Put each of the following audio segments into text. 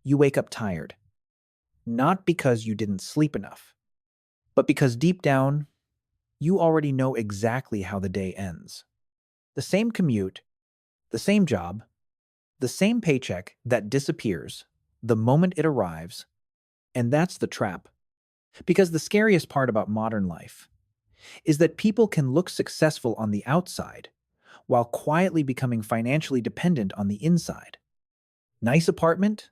you wake up tired, not because you didn't sleep enough, but because deep down, you already know exactly how the day ends. The same commute, the same job, the same paycheck that disappears the moment it arrives, and that's the trap. Because the scariest part about modern life is that people can look successful on the outside while quietly becoming financially dependent on the inside. Nice apartment,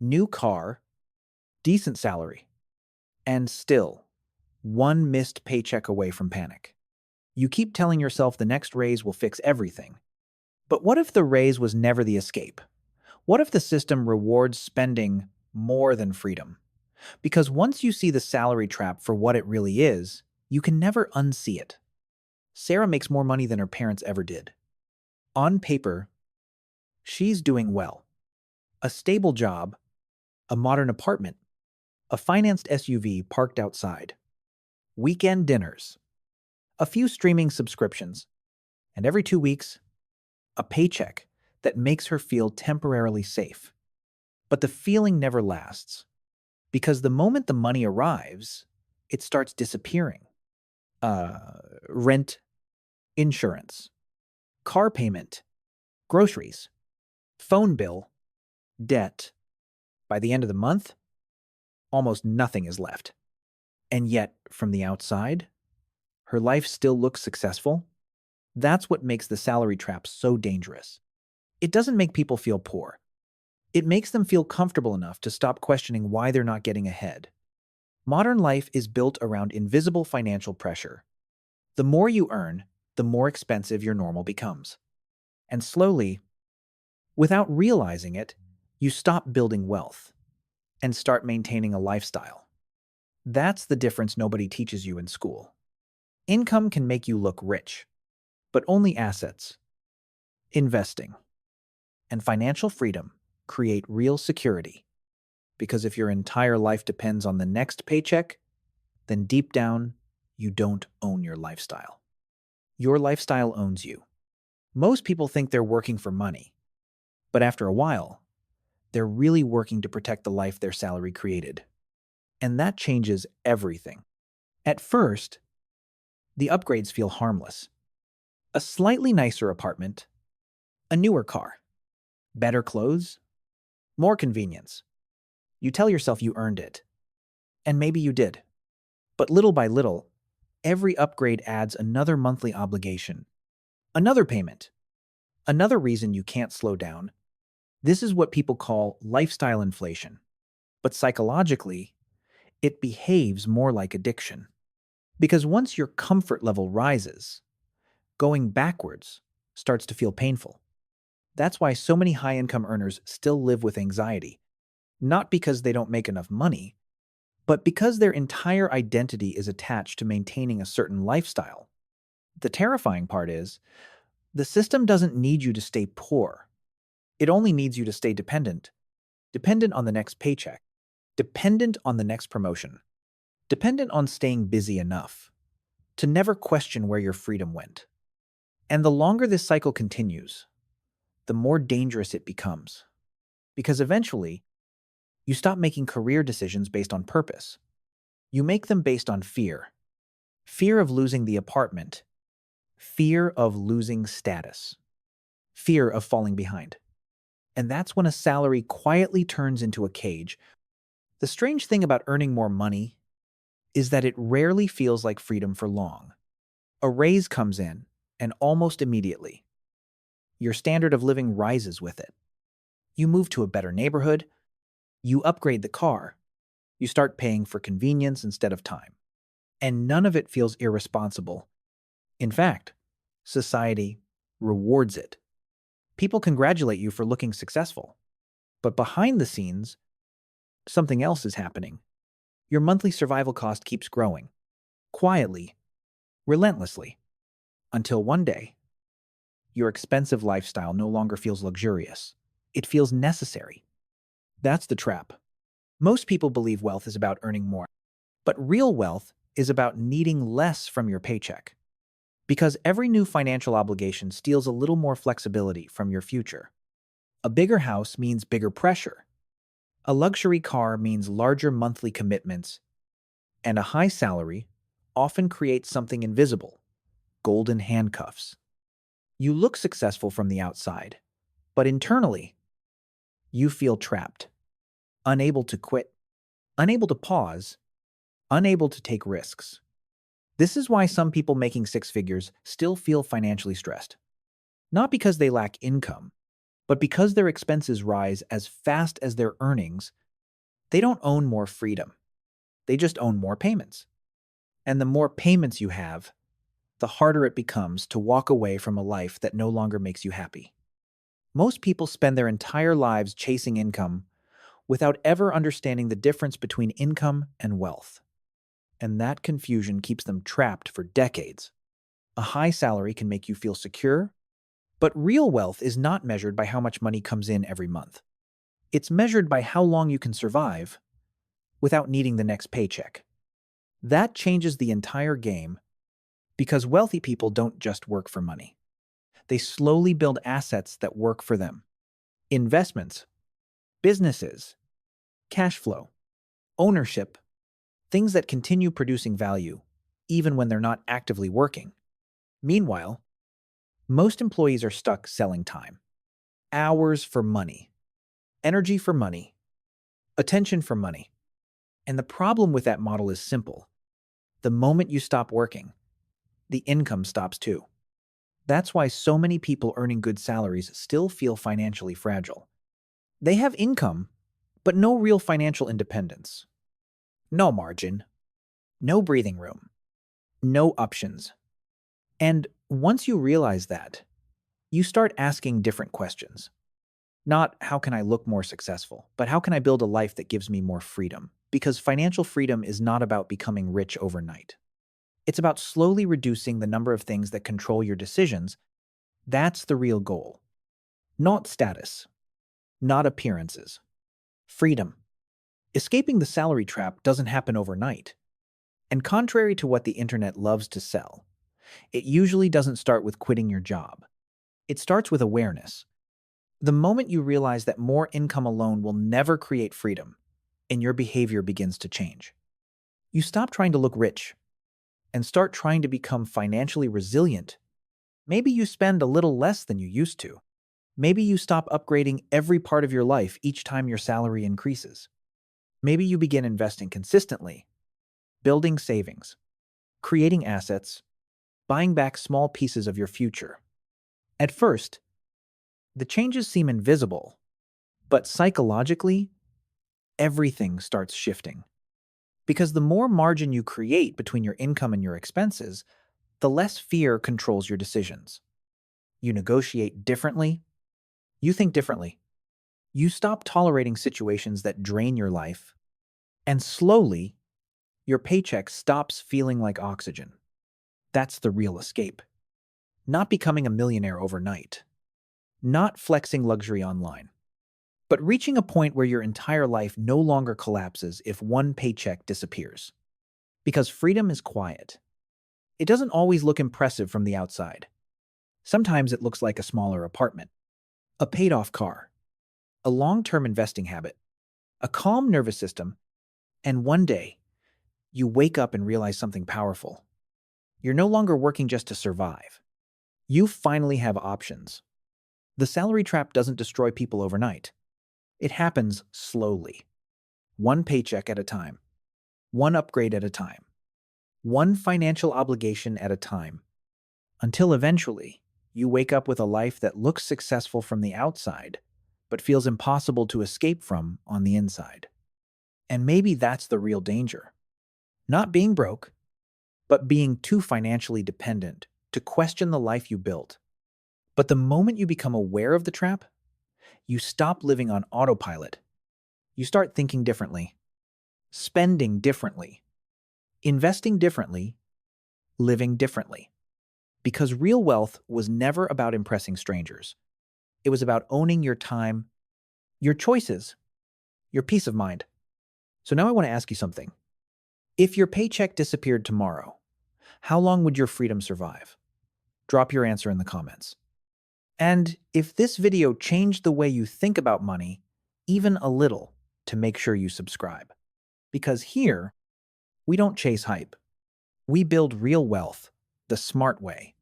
new car, decent salary, and still one missed paycheck away from panic. You keep telling yourself the next raise will fix everything. But what if the raise was never the escape? What if the system rewards spending more than freedom? Because once you see the salary trap for what it really is, you can never unsee it. Sarah makes more money than her parents ever did. On paper, she's doing well. A stable job, a modern apartment, a financed SUV parked outside, weekend dinners, a few streaming subscriptions, and every 2 weeks, a paycheck that makes her feel temporarily safe. But the feeling never lasts, because the moment the money arrives, it starts disappearing. Rent, insurance, car payment, groceries, phone bill, debt. By the end of the month, almost nothing is left. And yet, from the outside, her life still looks successful. That's what makes the salary trap so dangerous. It doesn't make people feel poor. It makes them feel comfortable enough to stop questioning why they're not getting ahead. Modern life is built around invisible financial pressure. The more you earn, the more expensive your normal becomes. And slowly, without realizing it, you stop building wealth and start maintaining a lifestyle. That's the difference nobody teaches you in school. Income can make you look rich, but only assets, investing, and financial freedom create real security. Because if your entire life depends on the next paycheck, then deep down, you don't own your lifestyle. Your lifestyle owns you. Most people think they're working for money, but after a while, they're really working to protect the life their salary created. And that changes everything. At first, the upgrades feel harmless. A slightly nicer apartment, a newer car, better clothes, more convenience. You tell yourself you earned it. And maybe you did. But little by little, every upgrade adds another monthly obligation, another payment, another reason you can't slow down. This is what people call lifestyle inflation. But psychologically, it behaves more like addiction. Because once your comfort level rises, going backwards starts to feel painful. That's why so many high-income earners still live with anxiety. Not because they don't make enough money, but because their entire identity is attached to maintaining a certain lifestyle. The terrifying part is, the system doesn't need you to stay poor. It only needs you to stay dependent. Dependent on the next paycheck. Dependent on the next promotion. Dependent on staying busy enough to never question where your freedom went. And the longer this cycle continues, the more dangerous it becomes. Because eventually, you stop making career decisions based on purpose. You make them based on fear. Fear of losing the apartment. Fear of losing status. Fear of falling behind. And that's when a salary quietly turns into a cage. The strange thing about earning more money is that it rarely feels like freedom for long. A raise comes in, and almost immediately, your standard of living rises with it. You move to a better neighborhood. You upgrade the car. You start paying for convenience instead of time. And none of it feels irresponsible. In fact, society rewards it. People congratulate you for looking successful. But behind the scenes, something else is happening. Your monthly survival cost keeps growing. Quietly, relentlessly. Until one day, your expensive lifestyle no longer feels luxurious. It feels necessary. That's the trap. Most people believe wealth is about earning more, but real wealth is about needing less from your paycheck. Because every new financial obligation steals a little more flexibility from your future. A bigger house means bigger pressure. A luxury car means larger monthly commitments, and a high salary often creates something invisible: golden handcuffs. You look successful from the outside, but internally, you feel trapped, unable to quit, unable to pause, unable to take risks. This is why some people making six figures still feel financially stressed. Not because they lack income, but because their expenses rise as fast as their earnings. They don't own more freedom. They just own more payments. And the more payments you have, the harder it becomes to walk away from a life that no longer makes you happy. Most people spend their entire lives chasing income without ever understanding the difference between income and wealth. And that confusion keeps them trapped for decades. A high salary can make you feel secure, but real wealth is not measured by how much money comes in every month. It's measured by how long you can survive without needing the next paycheck. That changes the entire game because wealthy people don't just work for money. They slowly build assets that work for them. Investments, businesses, cash flow, ownership, things that continue producing value even when they're not actively working. Meanwhile, most employees are stuck selling time. Hours for money, energy for money, attention for money. And the problem with that model is simple. The moment you stop working, the income stops too. That's why so many people earning good salaries still feel financially fragile. They have income, but no real financial independence. No margin, no breathing room, no options. And once you realize that, you start asking different questions. Not how can I look more successful, but how can I build a life that gives me more freedom? Because financial freedom is not about becoming rich overnight. It's about slowly reducing the number of things that control your decisions. That's the real goal. Not status, not appearances. Freedom. Escaping the salary trap doesn't happen overnight. And contrary to what the internet loves to sell, it usually doesn't start with quitting your job. It starts with awareness. The moment you realize that more income alone will never create freedom, and your behavior begins to change. You stop trying to look rich and start trying to become financially resilient. Maybe you spend a little less than you used to. Maybe you stop upgrading every part of your life each time your salary increases. Maybe you begin investing consistently, building savings, creating assets, buying back small pieces of your future. At first, the changes seem invisible, but psychologically, everything starts shifting. Because the more margin you create between your income and your expenses, the less fear controls your decisions. You negotiate differently. You think differently. You stop tolerating situations that drain your life. And slowly, your paycheck stops feeling like oxygen. That's the real escape. Not becoming a millionaire overnight. Not flexing luxury online. But reaching a point where your entire life no longer collapses if one paycheck disappears. Because freedom is quiet. It doesn't always look impressive from the outside. Sometimes it looks like a smaller apartment, a paid-off car, a long-term investing habit, a calm nervous system, and one day, you wake up and realize something powerful. You're no longer working just to survive. You finally have options. The salary trap doesn't destroy people overnight. It happens slowly. One paycheck at a time. One upgrade at a time. One financial obligation at a time. Until eventually, you wake up with a life that looks successful from the outside, but feels impossible to escape from on the inside. And maybe that's the real danger. Not being broke, but being too financially dependent to question the life you built. But the moment you become aware of the trap, you stop living on autopilot. You start thinking differently, spending differently, investing differently, living differently. Because real wealth was never about impressing strangers. It was about owning your time, your choices, your peace of mind. So now I want to ask you something. If your paycheck disappeared tomorrow, how long would your freedom survive? Drop your answer in the comments. And if this video changed the way you think about money, even a little, to make sure you subscribe. Because here, we don't chase hype. We build real wealth the smart way.